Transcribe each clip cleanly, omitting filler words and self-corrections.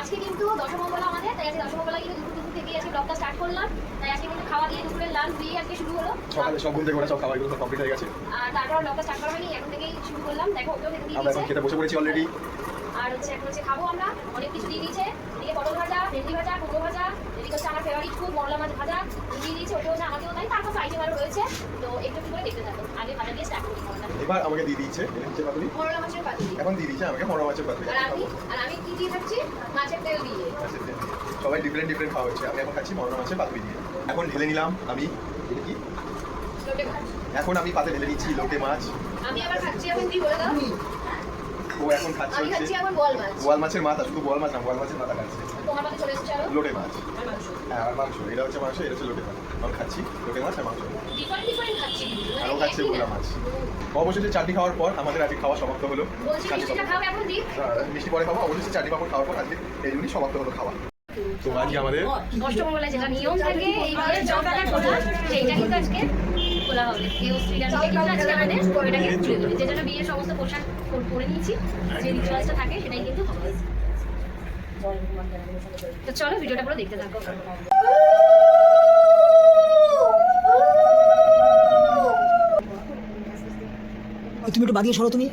আজকে কিন্তু দশমঙ্গলা আমাদের, তাই আজকে দশমঙ্গলা কিন্তু দুপুর থেকে আজকে ব্লগটা স্টার্ট করলাম। তাই আজকে কিন্তু খাওয়া দিয়ে দুপুরের লাঞ্চ দিয়ে আজকে শুরু হলো। সকালে সব ঘুম থেকে ওরা সব খাবারগুলো সব কমপ্লিট হয়ে গেছে। আর তারপর ব্লগটা স্টার্ট করা হয়নি, এখন থেকেই শুরু করলাম। দেখো ওকেও দেখে দিয়ে আমরা এখন খেতে বসে পড়েছি অলরেডি। আর হচ্ছে এখন হচ্ছে খাবো আমরা, অনেক কিছু দিয়ে দিয়েছে। এদিকে পটল ভাজা, ভেন্ডি ভাজা, কুমড়ো ভাজা, এদিকে হচ্ছে আমার ফেভারিট ফুড মরলা মাছ ভাজা দিয়ে দিয়েছে, ওটাও না আমাকেও তাই। তারপর আইটেম আরও রয়েছে, তো একটু একটু করে দেখতে থাকো। আগে ভাজা দিয়ে স্টার্ট করি খাওয়াটা। এবার আমাকে দিয়ে দিয়েছে পাতুরি, মরলা মাছের পাতুরি। এখন দিয়ে দিয়েছে আমাকে মরলা মাছের পাতুরি। আর আমি কি দিয়ে থাকছি? মাছের তেল দিয়ে। সবাই ডিফারেন্ট খাওয়া হচ্ছে। আমি এখন খাচ্ছি মরলা মাছের পাতুরি দিয়ে। এখন ঢেলে নিলাম আমি, এটা কি লোটে মাছ। এখন আমি পাতে ঢেলে নিচ্ছি লোটে মাছ। আমি আবার খাচ্ছি এখন কি বলে দাও? ও এখন খাচ্ছে আমি খাচ্ছি হচ্ছে এখন বল মাছ। বোয়াল মাছের মাথা, শুধু বোয়াল মাছ না, বোয়াল মাছের মাথা খাচ্ছে। তোমার পাতে চলে এসেছে আরো লোটে মাছ, আর মাংস। হ্যাঁ আর মাংস। এটা হচ্ছে মাংস, এটা হচ্ছে লোটে মাছ। আমি খাচ্ছি লোটে মাছ আর মাংস। ডিফারেন্ট খাচ্ছি কিন্তু। আরও খাচ্ছে বোলা মাছ। অবশেষে চাটনি খাওয়ার পর আমাদের আজকে খাওয়া সমাপ্ত হলো। বলছি মিষ্টিটা খাও এখন দি। মিষ্টি পরে খাবো, অবশেষে চাটনি পাপড় খাওয়ার পর আজকে এই জন্যই সমাপ্ত হলো খাওয়া। তো আজকে আমাদের অষ্টমঙ্গলায় যেটা নিয়ম থাকে এইভাবে জগটা খোলা, সেইটা কিন্তু আজকে খোলা হবে। কেউ শ্রীরামকে কিন্তু আজকে আমাদের এটাকে খুলে দেবে। যে জন্য বিয়ের সমস্ত পোশাক পরে নিয়েছি, যে রিচুয়ালসটা থাকে সেটাই কিন্তু হবে। তো চলো ভিডিওটা পুরো দেখতে থাকো। তুমি একটু বাদিয়ে সরো তুমি।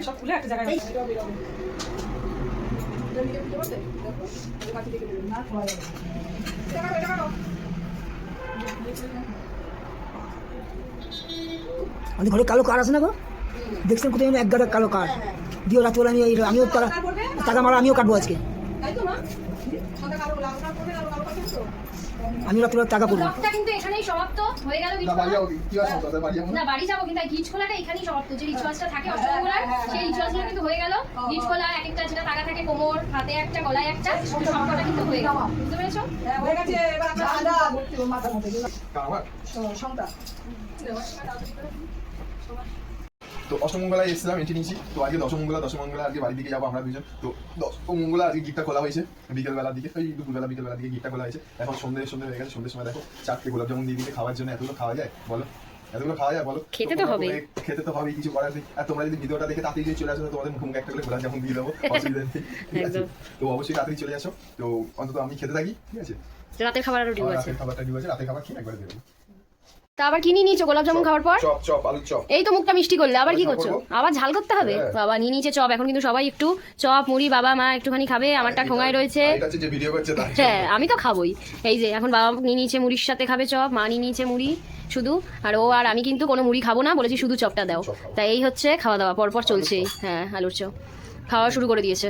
সব খুলে একটা জায়গায় আমাদের ঘরে কালো কার আছে না গো, দেখছেন কোথায় এক গাদা কালো কার দিও রাত্রে। আমিও টাকা মারা আমিও কাটবো আজকে। আমি রাত্রে টাকা পড়বো। ব্লগটা কিন্তু এখানেই সমাপ্ত হয়ে গেল। না বাড়ি যাবো, কিন্তু গিজ খোলাটা এখানেই সমাপ্ত। যে রিচুয়ালসটা থাকে অষ্টমঙ্গলার, সেই রিচুয়ালসগুলো কিন্তু হয়ে গেল। গিজ খোলা এক একটা যেটা টাকা থাকে কোমর, হাতে একটা, গলায় একটা, সবকটা কিন্তু হয়ে গেল। বুঝতে পেরেছো? হয়ে গেছে। এবার আমরা মাথা মধ্যে তো অষ্টমঙ্গলায় এসেছিলাম, এন্ট্রি নিয়েছি। তো আজকে দশমঙ্গলা আজকে বাড়ির দিকে যাবো আমরা দুজন। তো দশমঙ্গলা আজকে গিটটা খোলা হয়েছে বিকেলবেলার দিকে, ওই বিকেলবেলার দিকে গিটটা খোলা হয়েছে। এখন সন্ধ্যে হয়ে গেছে। সন্ধ্যের সময় দেখো 4টে গোলাপ জামুন দিয়ে দিতে খাওয়ার জন্য। এতগুলো খাওয়া যায় বলো? খেতে তো হবে, খেতে তো হবেই, কিছু করার নেই। আর তোমরা যদি ভিডিওটা দেখে তাড়াতাড়ি যদি চলে আসো, তোমাদের মুখে একটা করে গোলাপ জামুন দিয়ে দেবো, অসুবিধা নেই। ঠিক আছে? তো অবশ্যই তাড়াতাড়ি চলে আসো। তো অন্তত আমি খেতে থাকি, ঠিক আছে? রাতের খাবার আরো ডিউ আছে। রাতের খাবারটা ডিউ আছে, রাতের খাবার খেয়ে একবারে দেবো। তা আবার কি নিয়ে নিয়েছো গোলাপ জামুন খাওয়ার পর? চপ আলুর চপ। এই তো মুখটা মিষ্টি করলে, আবার কি করছো? আবার ঝাল করতে হবে? বাবা নিয়ে নিয়েছে চপ। এখন কিন্তু সবাই একটু চপ মুড়ি, বাবা মা একটুখানি খাবে। আমারটা ঠোঙায় রয়েছে। হ্যাঁ আমি তো খাবোই। এই যে এখন বাবা নিয়ে নিয়েছে মুড়ির সাথে খাবে চপ, মা নিয়ে নিয়েছে মুড়ি শুধু। আর ও আর আমি কিন্তু কোনো মুড়ি খাবো না, বলেছি শুধু চপটা দাও। তাই এই হচ্ছে খাওয়া দাওয়া পরপর চলছেই। হ্যাঁ আলুর চপ খাওয়া শুরু করে দিয়েছে।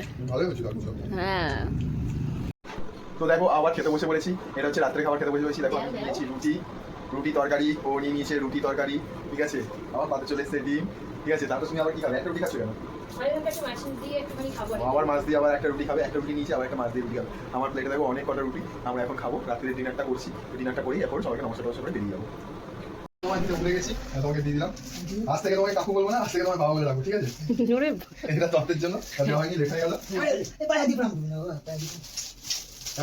হ্যাঁ তো দেখো আবার খেতে বসে পড়েছি। এটা হচ্ছে রাত্রে খাবার খেতে বসে পড়েছি। দেখো আমি নিয়েছি রুটি তরকারি, ও নিয়ে নিয়েছে রুটি তরকারি, ঠিক আছে? আমার পাতে চলে এসছে ডিম, ঠিক আছে? তারপর তুমি আবার কি খাবে? একটা রুটি খাচ্ছ কেন? আবার মাছ দিয়ে আবার একটা রুটি খাবে, একটা রুটি নিয়েছি, আবার একটা মাছ দিয়ে রুটি খাবে। আমার প্লেটে দেখো অনেক কটা রুটি। আমরা এখন খাবো, রাত্রে ডিনারটা করছি। ডিনারটা করি, এখন সবাইকে নমস্কার করে বেরিয়ে যাবো। উঠে গেছি, তোমাকে দিয়ে দিলাম। আজ থেকে তোমাকে কাকু বলবো না, আজ থেকে তোমার বাবা বলে রাখবো, ঠিক আছে? এটা তত্ত্বের জন্য হয়নি, লেখা গেল।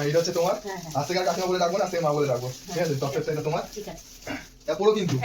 এটা হচ্ছে তোমার। আজ থেকে আর কাকিমা বলে রাখবো না, আজ থেকে মা বলে রাখবো, ঠিক আছে? তত্ত্বের এটা তোমার। পড়ো কিন্তু।